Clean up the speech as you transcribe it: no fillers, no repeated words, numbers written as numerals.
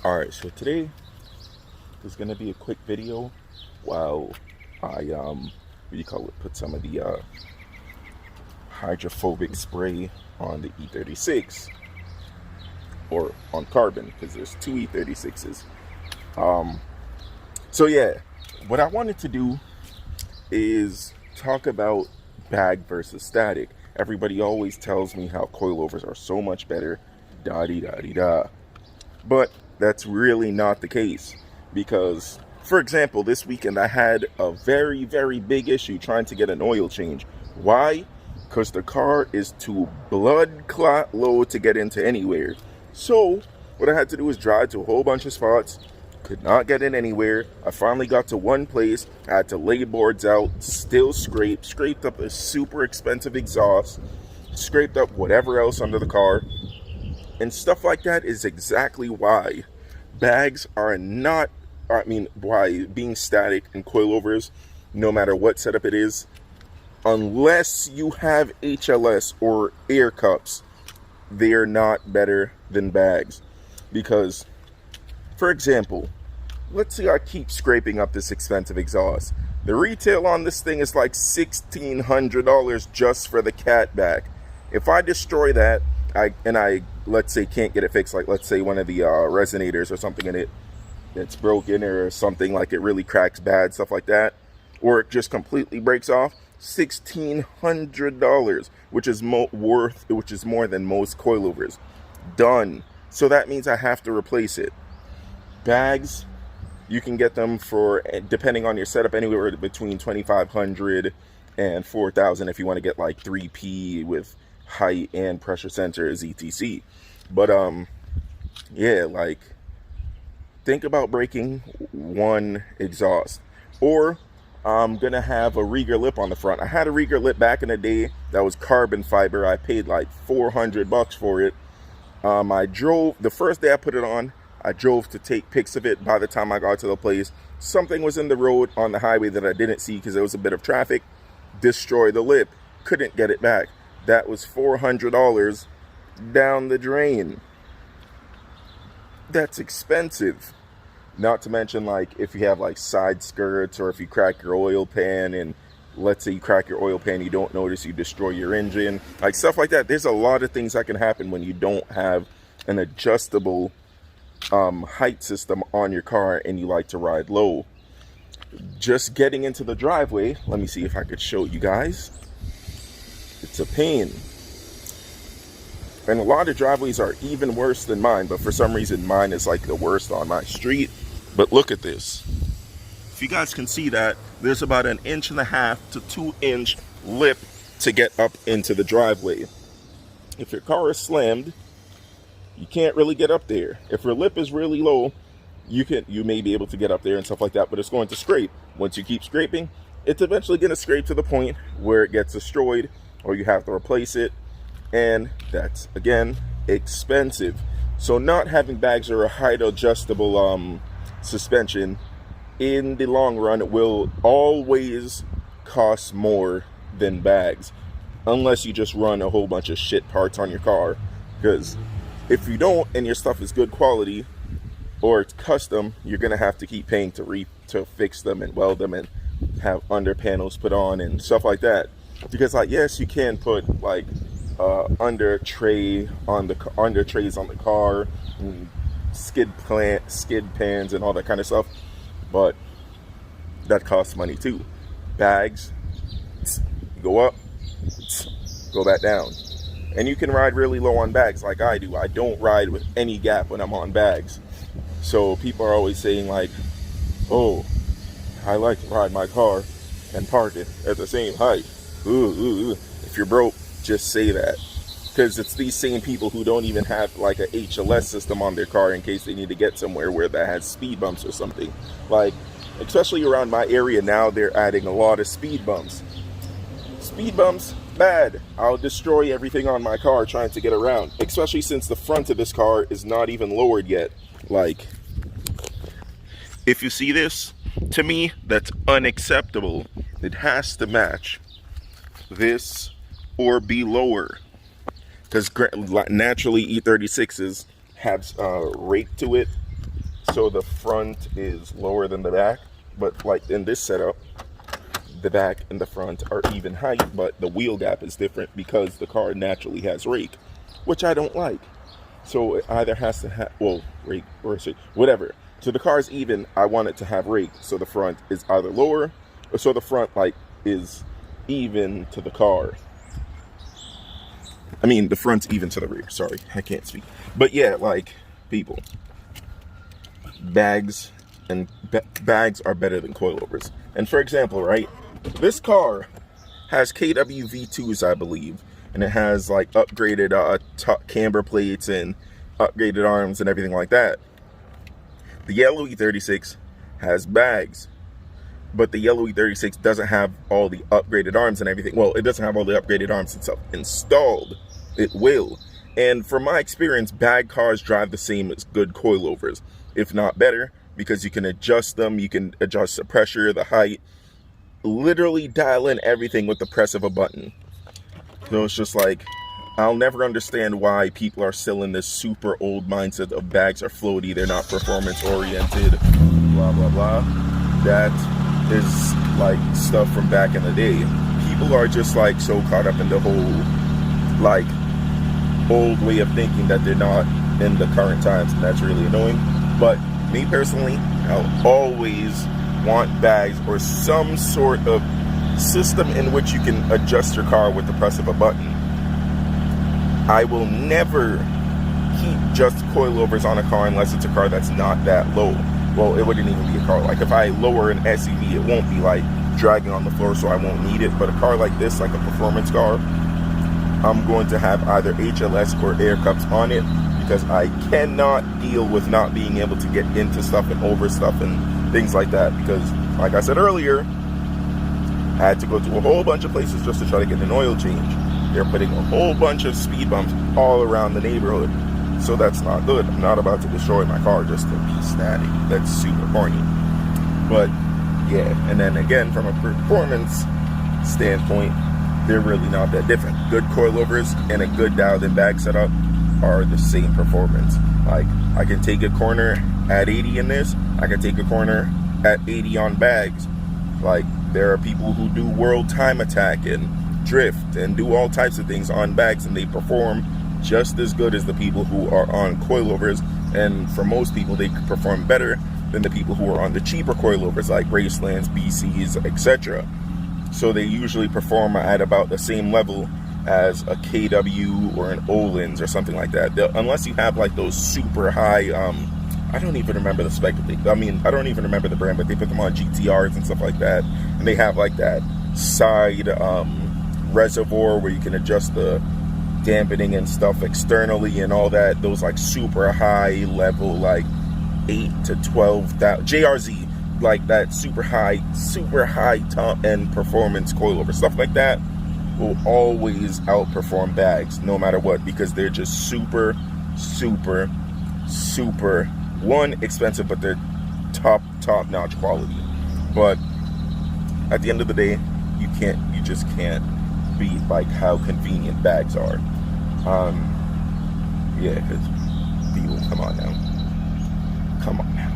Alright, so today is going to be a quick video while I, what do you call it, put some of the hydrophobic spray on the E36, or on carbon, because there's two E36s. So yeah, what I wanted to do is talk about bag versus static. Everybody always tells me how coilovers are so much better, da-dee-da-dee-da. But that's really not the case, because, for example, this weekend I had a very, very big issue trying to get an oil change. Why? Because the car is too blood clot low to get into anywhere. So what I had to do was drive to a whole bunch of spots, could not get in anywhere. I finally got to one place, I had to lay boards out, still scraped up a super expensive exhaust, scraped up whatever else under the car. And stuff like that is exactly why bags are not, why being static and coilovers, no matter what setup it is, unless you have HLS or air cups, they're not better than bags. Because, for example, let's say I keep scraping up this expensive exhaust. The retail on this thing is like $1,600 just for the cat back. If I destroy that, I let's say can't get it fixed, like let's say one of the resonators or something in it that's broken, or something like it really cracks bad, stuff like that, or it just completely breaks off, $1,600, which is more than most coilovers. Done. So that means I have to replace it. Bags, you can get them for, depending on your setup, anywhere between $2,500 and $4,000 if you want to get like 3P with height and pressure sensors, etc. But yeah, like, think about breaking one exhaust. Or I'm gonna have a Rieger lip on the front. I had a Rieger lip back in the day that was carbon fiber. I paid like $400 for it. I drove, the first day I put it on, I drove to take pics of it. By the time I got to the place, something was in the road on the highway that I didn't see because there was a bit of traffic. Destroyed the lip, couldn't get it back. That was $400 down the drain. That's expensive. Not to mention, like, if you have like side skirts, or if you crack your oil pan, and let's say you crack your oil pan, you don't notice, you destroy your engine, like stuff like that. There's a lot of things that can happen when you don't have an adjustable height system on your car and you like to ride low. Just getting into the driveway, let me see if I could show you guys. It's a pain. And a lot of driveways are even worse than mine, but for some reason mine is like the worst on my street. But look at this. If you guys can see that, there's about 1.5 to 2 inch lip to get up into the driveway. If your car is slammed, you can't really get up there. If your lip is really low, you may be able to get up there and stuff like that, but it's going to scrape. Once you keep scraping, it's eventually going to scrape to the point where it gets destroyed, or you have to replace it, and that's, again, expensive. So not having bags or a height adjustable suspension in the long run will always cost more than bags, unless you just run a whole bunch of shit parts on your car. Because if you don't, and your stuff is good quality or it's custom, you're gonna have to keep paying to fix them and weld them and have under panels put on and stuff like that. Because, like, yes, you can put like under trays on the car, and skid pans and all that kind of stuff, but that costs money too. Bags, go up, go back down. And you can ride really low on bags like I do. I don't ride with any gap when I'm on bags. So people are always saying like, oh, I like to ride my car and park it at the same height. Ooh. If you're broke, just say that. Because it's these same people who don't even have like a HLS system on their car in case they need to get somewhere where that has speed bumps or something. Like, especially around my area now, they're adding a lot of speed bumps. Speed bumps, bad. I'll destroy everything on my car trying to get around. Especially since the front of this car is not even lowered yet. Like, if you see this, to me, that's unacceptable. It has to match this or be lower. Because naturally E36s have rake to it, So the front is lower than the back, but like in this setup, the back and the front are even height, but the wheel gap is different because the car naturally has rake, which I don't like. So it either has to have, well, rake or whatever. So the car's even, I want it to have rake, so the front is either lower, or so the front like is even to the car. I mean, the front's even to the rear. Sorry, I can't speak. But yeah, like, people, bags are better than coilovers. And for example, right, this car has KW V2s, I believe, and it has like upgraded camber plates and upgraded arms and everything like that. The yellow E36 has bags, but the yellow E36 doesn't have all the upgraded arms and everything. Well, it doesn't have all the upgraded arms itself installed. It will. And from my experience, bag cars drive the same as good coilovers, if not better, because you can adjust them. You can adjust the pressure, the height, literally dial in everything with the press of a button. So it's just like, I'll never understand why people are still in this super old mindset of bags are floaty, they're not performance oriented, blah, blah, blah. That is like stuff from back in the day. People are just like so caught up in the whole like old way of thinking that they're not in the current times, and that's really annoying. But me personally, I'll always want bags or some sort of system in which you can adjust your car with the press of a button. I will never keep just coilovers on a car unless it's a car that's not that low. Well, it wouldn't even be a car. Like if I lower an SUV, it won't be like dragging on the floor, so I won't need it. But a car like this, like a performance car, I'm going to have either HLS or air cups on it, because I cannot deal with not being able to get into stuff and over stuff and things like that. Because like I said earlier, I had to go to a whole bunch of places just to try to get an oil change. They're putting a whole bunch of speed bumps all around the neighborhood, so that's not good. I'm not about to destroy my car just to be static. That's super corny. But yeah, and then again, from a performance standpoint, they're really not that different. Good coilovers and a good dialed-in bag setup are the same performance. Like, I can take a corner at 80 in this, I can take a corner at 80 on bags. Like, there are people who do world time attack and drift and do all types of things on bags, and they perform just as good as the people who are on coilovers. And for most people, they perform better than the people who are on the cheaper coilovers like Racelands, BCs, etc. So they usually perform at about the same level as a KW or an Öhlins or something like that. Unless you have like those super high, I don't even remember the spec. I mean, I don't even remember the brand, but they put them on GTRs and stuff like that. And they have like that side reservoir where you can adjust the dampening and stuff externally and all that. Those like super high level, like 8 to 12,000 JRZ, like that super high top end performance coilover stuff like that will always outperform bags no matter what, because they're just super one, expensive, but they're top notch quality. But at the end of the day, you just can't beat like how convenient bags are. Yeah, because people, come on now.